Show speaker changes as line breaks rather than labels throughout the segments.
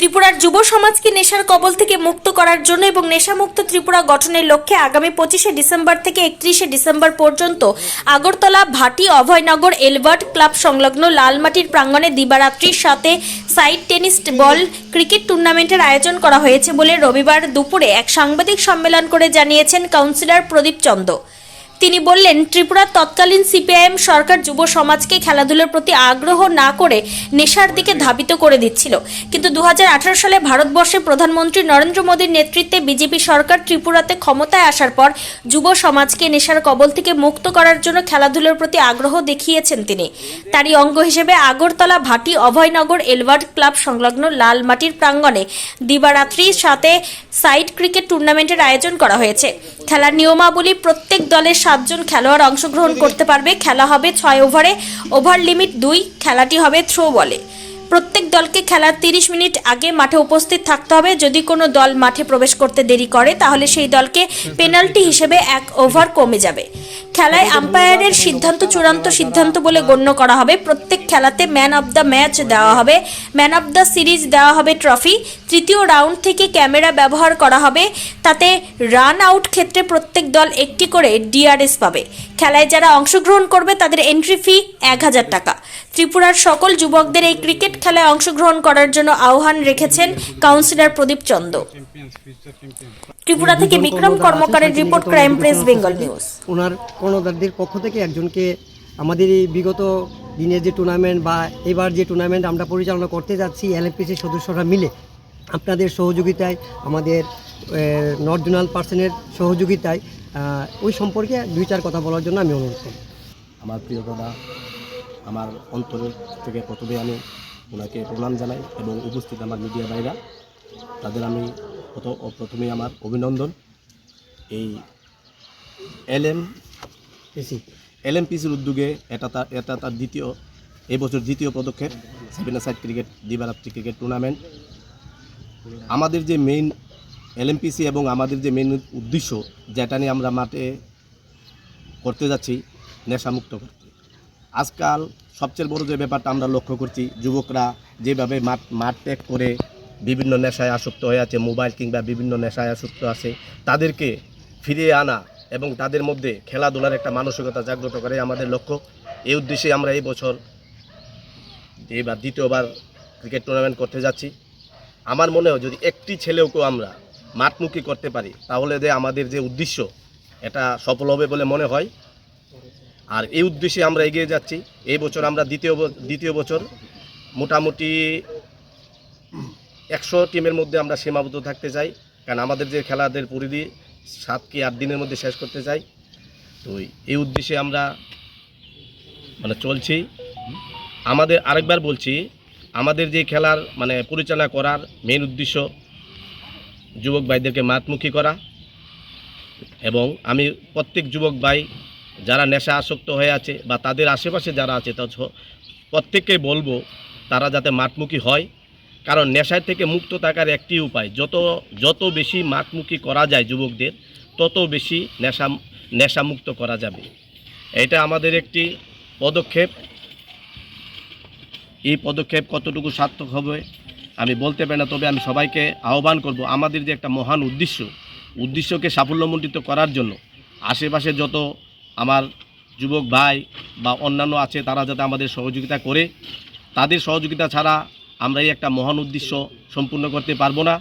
ত্রিপুরার যুব সমাজকে নেশার কবল থেকে মুক্ত করার জন্য এবং নেশামুক্ত ত্রিপুরা গঠনের লক্ষ্যে আগামী 25শে ডিসেম্বর থেকে 31শে ডিসেম্বর পর্যন্ত আগরতলা ভাটি অভয়নগর এলবার্ট ক্লাব সংলগ্ন লালমাটির প্রাঙ্গণে দিবারাত্রির সাথে সাইড টেনিস বল ক্রিকেট টুর্নামেন্টের আয়োজন করা হয়েছে বলে রবিবার দুপুরে এক সাংবাদিক সম্মেলন করে জানিয়েছেন কাউন্সিলর প্রদীপ চন্দ। তিনি বললেন, ত্রিপুরার তৎকালীন সিপিআইএম সরকার যুব সমাজকে খেলাধুলার প্রতি আগ্রহ না করে নেশার দিকে ধাবিত করে দিচ্ছিল, কিন্তু 2018 সালে ভারতবর্ষে প্রধানমন্ত্রী নরেন্দ্র মোদীর নেতৃত্বে বিজেপি সরকার ত্রিপুরাতে ক্ষমতায় আসার পর যুব সমাজকে নেশার কবল থেকে মুক্ত করার জন্য খেলাধুলার প্রতি আগ্রহ দেখিয়েছেন তিনি। তারই অঙ্গ হিসেবে আগরতলা ভাটি অভয়নগর এলবার্ট ক্লাব সংলগ্ন লালমাটির প্রাঙ্গণে দিবারাত্রির সাথে সাইড ক্রিকেট টুর্নামেন্টের আয়োজন করা হয়েছে। খেলার নিয়মাবলী, প্রত্যেক দলের 7 জন খেলোয়াড় অংশগ্রহণ করতে পারবে। খেলা হবে 6 ওভারে, ওভার লিমিট 2। খেলাটি হবে থ্রো বলে। প্রত্যেক দলকে খেলার 30 মিনিট আগে মাঠে উপস্থিত থাকতে হবে। যদি কোনো দল মাঠে প্রবেশ করতে দেরি করে তাহলে সেই দলকে পেনাল্টি হিসেবে 1 ওভার কমে যাবে। খেলায় আম্পায়ারের সিদ্ধান্ত চূড়ান্ত সিদ্ধান্ত বলে গণ্য করা হবে। প্রত্যেক খেলাতে ম্যান অব দ্য ম্যাচ দেওয়া হবে, ম্যান অব দ্য সিরিজ দেওয়া হবে ট্রফি। তৃতীয় রাউন্ড থেকে ক্যামেরা ব্যবহার করা হবে, তাতে রান আউট ক্ষেত্রে প্রত্যেক দল একটি করে ডিআরএস পাবে। খেলায় যারা অংশগ্রহণ করবে তাদের এন্ট্রি ফি 1000 টাকা। ত্রিপুরার সকল যুবকদের এই ক্রিকেট খেলায় অংশগ্রহণ করার জন্য আহ্বান রেখেছেন কাউন্সিলর প্রদীপ চন্দ। ত্রিপুরা থেকে বিক্রম কর্মকারের report, crime press Bengal news.
ওনার কর্ণধারদের পক্ষ থেকে একজনকে আমাদের এই বিগত দিনের যে টুর্নামেন্ট বা এবার যে টুর্নামেন্ট আমরা পরিচালনা করতে যাচ্ছি এলএমপিসির সদস্যরা মিলে আপনাদের সহযোগিতায়, আমাদের নর্থ জোনাল পার্সনের সহযোগিতায় ওই সম্পর্কে 2-4 কথা বলার জন্য আমি অনুরোধ করি।
আমার প্রিয় দাদা, আমার অন্তরের থেকে প্রথমে আমি ওনাকে প্রণাম জানাই এবং উপস্থিত আমার মিডিয়া ভাইরা, তাদের আমি প্রথমেই আমার অভিনন্দন। এই এলএমপিসির উদ্যোগে এটা তার এবছর দ্বিতীয় পদক্ষেপ 7-a-সাইড ক্রিকেট দিবারাত্রি ক্রিকেট টুর্নামেন্ট। আমাদের যে মেইন এলএমপিসি এবং আমাদের যে মেইন উদ্দেশ্য যেটা নিয়ে আমরা মাঠে করতে যাচ্ছি, নেশামুক্ত করতে। আজকাল সবচেয়ে বড় যে ব্যাপারটা আমরা লক্ষ্য করছি, যুবকরা যেভাবে মাঠ ত্যাগ করে বিভিন্ন নেশায় আসক্ত হয়ে আছে, মোবাইল কিংবা বিভিন্ন নেশায় আসক্ত আছে, তাদেরকে ফিরিয়ে আনা এবং তাদের মধ্যে খেলাধুলার একটা মানসিকতা জাগ্রত করে আমাদের লক্ষ্য। এই উদ্দেশ্যে আমরা এই বছর এবার দ্বিতীয়বার ক্রিকেট টুর্নামেন্ট করতে যাচ্ছি। আমার মনে হয় যদি একটি ছেলেকেও আমরা মাঠমুখী করতে পারি তাহলে আমাদের যে উদ্দেশ্য এটা সফল হবে বলে মনে হয়। আর এই উদ্দেশ্যে আমরা এগিয়ে যাচ্ছি। এই বছর আমরা দ্বিতীয় বছর মোটামুটি 100 টিমের মধ্যে আমরা সীমাবদ্ধ থাকতে চাই, কারণ আমাদের যে খেলাদের পরিধি 7 কি 8 দিনের মধ্যে শেষ করতে চাই। তো এই উদ্দেশ্যে আমরা চলছি। আমাদের আরেকবার বলছি, আমাদের যে খেলার পরিচালনা করার মেইন উদ্দেশ্য যুবক ভাইদেরকে মাঠমুখী করা, এবং আমি প্রত্যেক যুবক ভাই যারা নেশা আসক্ত হয়ে আছে বা তাদের আশেপাশে যারা আছে প্রত্যেককে বলবো তারা যাতে মাঠমুখী হয়, কারণ নেশার থেকে মুক্ত থাকার একটি উপায়, যত বেশি মাঠমুখী করা যায় যুবকদের তত বেশি নেশামুক্ত করা যাবে। এটা আমাদের একটি পদক্ষেপ। এই পদক্ষেপ কতটুকু সার্থক হবে আমি বলতে পারি না, তবে আমি সবাইকে আহ্বান করব আমাদের যে একটা মহান উদ্দেশ্যকে সাফল্যমণ্ডিত করার জন্য আশেপাশে যত আমার যুবক ভাই বা অন্যান্য আছে তারা যাতে আমাদের সহযোগিতা করে। তাদের সহযোগিতা ছাড়া আমরা এই একটা মহান উদ্দেশ্য সম্পূর্ণ করতে পারবো না।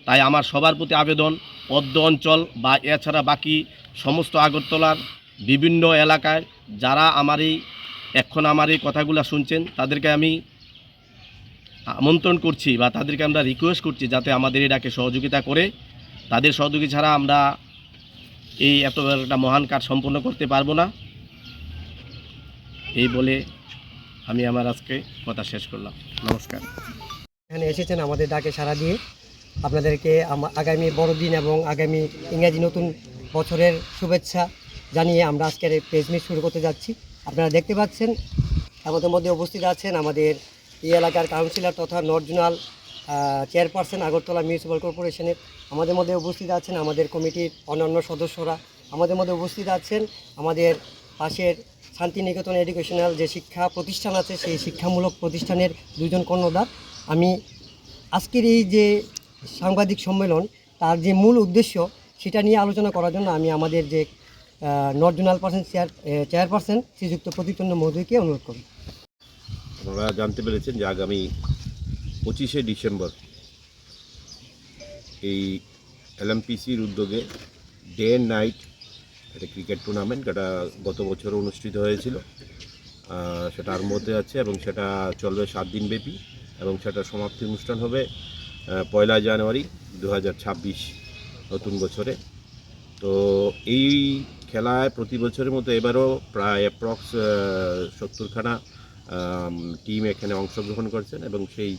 তাই আমার সবার প্রতি আবেদন, পদ্ম অঞ্চল বা এছাড়া বাকি সমস্ত আগরতলার বিভিন্ন এলাকায় যারা এখন আমার এই কথাগুলো শুনছেন তাদেরকে আমি আমন্ত্রণ করছি বা তাদেরকে আমরা রিকোয়েস্ট করছি যাতে আমাদের এটাকে সহযোগিতা করে। তাদের সহযোগিতা ছাড়া আমরা এই এত একটা মহান কাজ সম্পন্ন করতে পারবো না। এই বলে আমি আমার আজকে কথা শেষ করলাম। নমস্কার।
এখানে এসেছেন আমাদের ডাকে সাড়া দিয়ে। আপনাদেরকে আগামী বড়দিন এবং আগামী ইংরাজি নতুন বছরের শুভেচ্ছা জানিয়ে আমরা আজকের এই প্রেস মিট শুরু করতে যাচ্ছি। আপনারা দেখতে পাচ্ছেন আমাদের মধ্যে উপস্থিত আছেন আমাদের এই এলাকার কাউন্সিলর তথা north zonal chairperson Agartala municipal কর্পোরেশনের। আমাদের মধ্যে উপস্থিত আছেন আমাদের কমিটির অন্যান্য সদস্যরা। আমাদের মধ্যে উপস্থিত আছেন আমাদের পাশের শান্তিনিকেতন এডুকেশনাল যে শিক্ষা প্রতিষ্ঠান আছে সেই শিক্ষামূলক প্রতিষ্ঠানের 2 জন কর্ণধার। আমি আজকের এই যে সাংবাদিক সম্মেলন তার যে মূল উদ্দেশ্য সেটা নিয়ে আলোচনা করার জন্য আমি আমাদের যে নর্থ জোনাল চেয়ারপারসন শ্রীযুক্ত প্রদীপ্তন্ন মহোদয়কে অনুরোধ করি।
আপনারা জানতে পেরেছেন যে আগামী 25শে ডিসেম্বর এই এলএমপিসির উদ্যোগে ডে অ্যান্ড নাইট একটা ক্রিকেট টুর্নামেন্ট, যেটা গত বছর অনুষ্ঠিত হয়েছিল, সেটা আর মধ্যে আছে এবং সেটা চলবে 7 দিন ব্যাপী এবং সেটা সমাপ্তি অনুষ্ঠান হবে 1 জানুয়ারি 2026 নতুন বছরে। তো এই খেলায় প্রতি বছরের মতো এবারও প্রায় অ্যাপ্রক্স 70খানা টিম এখানে অংশগ্রহণ করছেন এবং সেই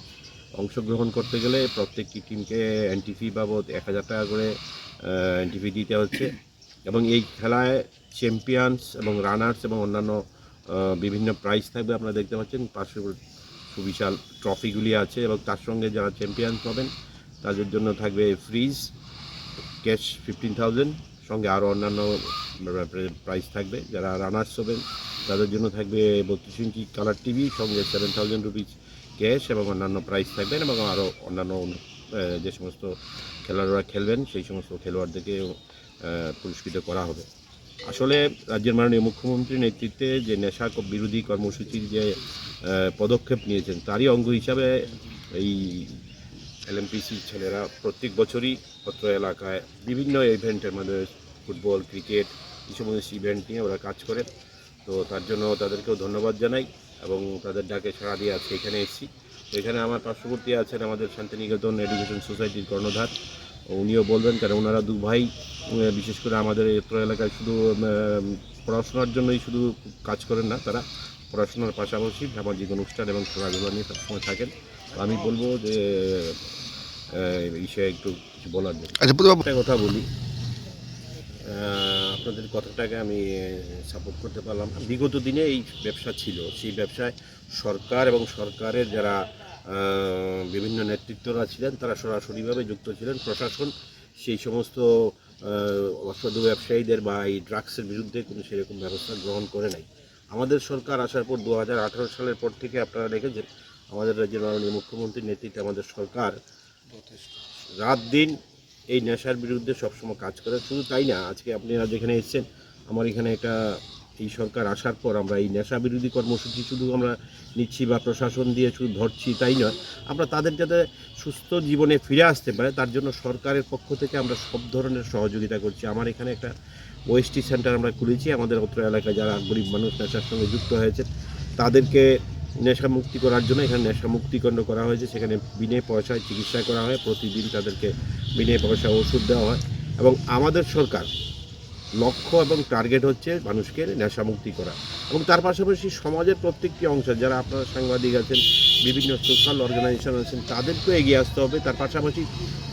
অংশগ্রহণ করতে গেলে প্রত্যেকটি টিমকে এন্ট্রি ফি বাবদ 1000 টাকা করে এন্ট্রি ফি দিতে হচ্ছে এবং এই খেলায় চ্যাম্পিয়ন্স এবং রানার্স এবং অন্যান্য বিভিন্ন প্রাইজ থাকবে। আপনারা দেখতে পাচ্ছেন পাশে সুবিশাল ট্রফিগুলি আছে এবং তার সঙ্গে যারা চ্যাম্পিয়ন্স হবেন তাদের জন্য থাকবে ফ্রিজ ক্যাশ 15,000, সঙ্গে আরও অন্যান্য প্রাইজ থাকবে। যারা রানার্স হবেন তাদের জন্য থাকবে 32 ইঞ্চি কালার টিভি, সঙ্গে 7,000 রুপিজ ক্যাশ এবং অন্যান্য প্রাইজ থাকবেন এবং আরও অন্যান্য যে সমস্ত খেলোয়াড়রা খেলবেন সেই সমস্ত খেলোয়াড়দেরকে পুরস্কৃত করা হবে। আসলে রাজ্যের মাননীয় মুখ্যমন্ত্রীর নেতৃত্বে যে নেশা বিরোধী কর্মসূচির যে পদক্ষেপ নিয়েছেন তারই অঙ্গ হিসাবে এই এলএমপিসির ছেলেরা প্রত্যেক বছরই অত্র এলাকায় বিভিন্ন ইভেন্টের মধ্যে ফুটবল, ক্রিকেট এই সমস্ত ইভেন্ট নিয়ে ওরা কাজ করে। তো তার জন্য তাদেরকেও ধন্যবাদ জানাই এবং তাদের ডাকে সাড়া দিয়ে আজকে এখানে এসেছি। তো এখানে আমার পার্শ্ববর্তী আছেন আমাদের শান্তিনিকেতন এডুকেশন সোসাইটির কর্ণধার, উনিও বলবেন, কারণ ওনারা 2 ভাই বিশেষ করে আমাদের অত্র এলাকায় শুধু পড়াশোনার জন্যই শুধু কাজ করেন না, তারা পড়াশোনার পাশাপাশি সামাজিক অনুষ্ঠান এবং খেলাধুলা নিয়ে সবসময় থাকেন। আমি বলবো যে এই বিষয়ে একটু কিছু বলার জন্য একটা কথা বলি। আপনাদের কথাটাকে আমি সাপোর্ট করতে পারলাম না। বিগত দিনে এই ব্যবসা ছিল, সেই ব্যবসায় সরকার এবং সরকারের যারা বিভিন্ন নেতৃত্বরা ছিলেন তারা সরাসরিভাবে যুক্ত ছিলেন। প্রশাসন সেই সমস্ত অসাধু ব্যবসায়ীদের বা এই ড্রাগসের বিরুদ্ধে কোনো সেরকম ব্যবস্থা গ্রহণ করে নাই। আমাদের সরকার আসার পর 2018 সালের পর থেকে আপনারা দেখেছেন আমাদের রাজ্যের মাননীয় মুখ্যমন্ত্রীর নেতৃত্বে আমাদের সরকার রাত দিন এই নেশার বিরুদ্ধে সবসময় কাজ করে। শুধু তাই না, আজকে আপনারা যেখানে এসেছেন, আমার এখানে একটা এই সরকার আসার পর আমরা এই নেশা বিরোধী কর্মসূচি শুধু আমরা নিচ্ছি বা প্রশাসন দিয়ে শুধু ধরছি তাই নয়, আমরা তাদের যাতে সুস্থ জীবনে ফিরে আসতে পারে তার জন্য সরকারের পক্ষ থেকে আমরা সব ধরনের সহযোগিতা করছি। আমার এখানে একটা ওএসটি সেন্টার আমরা খুলেছি। আমাদের অত্র এলাকায় যারা গরিব মানুষ নেশার সঙ্গে যুক্ত হয়েছে তাদেরকে নেশা মুক্তি করার জন্য এখানে নেশা মুক্তিকেন্দ্র করা হয়েছে। সেখানে বিনা পয়সায় চিকিৎসা করা হয়, প্রতিদিন তাদেরকে বিনা পয়সায় ওষুধ দেওয়া হয় এবং আমাদের সরকার লক্ষ্য এবং টার্গেট হচ্ছে মানুষকে নেশামুক্তি করা এবং তার পাশাপাশি সমাজের প্রত্যেকটি অংশ যারা আপনারা সাংবাদিক আছেন, বিভিন্ন সোশ্যাল অর্গানাইজেশন আছেন, তাদেরকেও এগিয়ে আসতে হবে। তার পাশাপাশি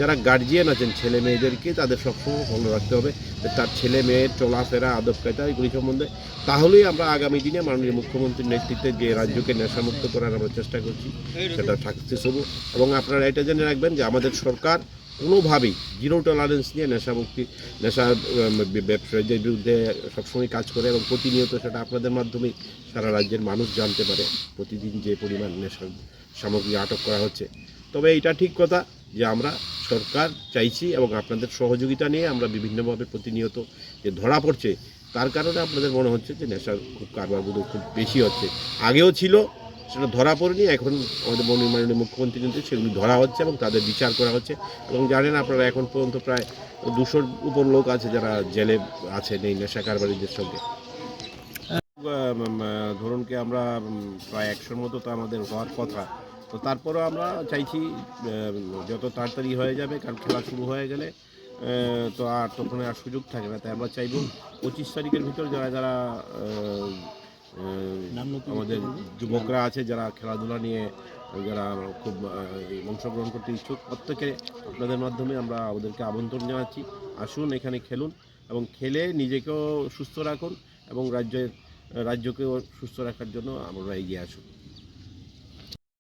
যারা গার্জিয়ান আছেন ছেলে মেয়েদেরকে তাদের সবসময় ফলো রাখতে হবে তার ছেলে মেয়ের চলাফেরা, আদব কায়দা এগুলি সম্বন্ধে। তাহলেই আমরা আগামী দিনে মাননীয় মুখ্যমন্ত্রীর নেতৃত্বে যে রাজ্যকে নেশামুক্ত করার আমরা চেষ্টা করছি সেটা সাকসেস হব। এবং আপনারা এটা জেনে রাখবেন যে আমাদের সরকার কোনোভাবেই জিরো টলারেন্স নিয়ে নেশার ব্যবসায়ীদের বিরুদ্ধে সবসময় কাজ করে এবং প্রতিনিয়ত সেটা আপনাদের মাধ্যমেই সারা রাজ্যের মানুষ জানতে পারে প্রতিদিন যে পরিমাণ নেশার সামগ্রী আটক করা হচ্ছে। তবে এটা ঠিক কথা যে আমরা সরকার চাইছি এবং আপনাদের সহযোগিতা নিয়ে আমরা বিভিন্নভাবে প্রতিনিয়ত যে ধরা পড়ছে তার কারণে আপনাদের মনে হচ্ছে যে নেশার খুব কারবারগুলো খুব বেশি হচ্ছে। আগেও ছিল, সেটা ধরা পড়েনি, এখন আমাদের মাননীয় মুখ্যমন্ত্রী কিন্তু সেগুলি ধরা হচ্ছে এবং তাদের বিচার করা হচ্ছে। এবং জানেন আপনারা এখন পর্যন্ত প্রায় 200-র উপর লোক আছে যারা জেলে আছেন এই নেশা কারবারিদের সঙ্গে। ধরুনকে আমরা প্রায় 100-র মতো তো আমাদের হওয়ার কথা, তো তারপরেও আমরা চাইছি যত তাড়াতাড়ি হয়ে যাবে, কারণ খেলা শুরু হয়ে গেলে তো আর তখন আর সুযোগ থাকে না। তাই আমরা চাইব 25 তারিখের ভিতর যারা যারা আমাদের যুবকরা আছে যারা খেলাধুলা নিয়ে যারা খুব অংশগ্রহণ করতে ইচ্ছুক, প্রত্যেকে আপনাদের মাধ্যমে আমরা ওদেরকে আমন্ত্রণ জানাচ্ছি, আসুন এখানে খেলুন এবং খেলে নিজেকেও সুস্থ রাখুন এবং রাজ্যকেও সুস্থ রাখার জন্য আমরা এগিয়ে আসুন।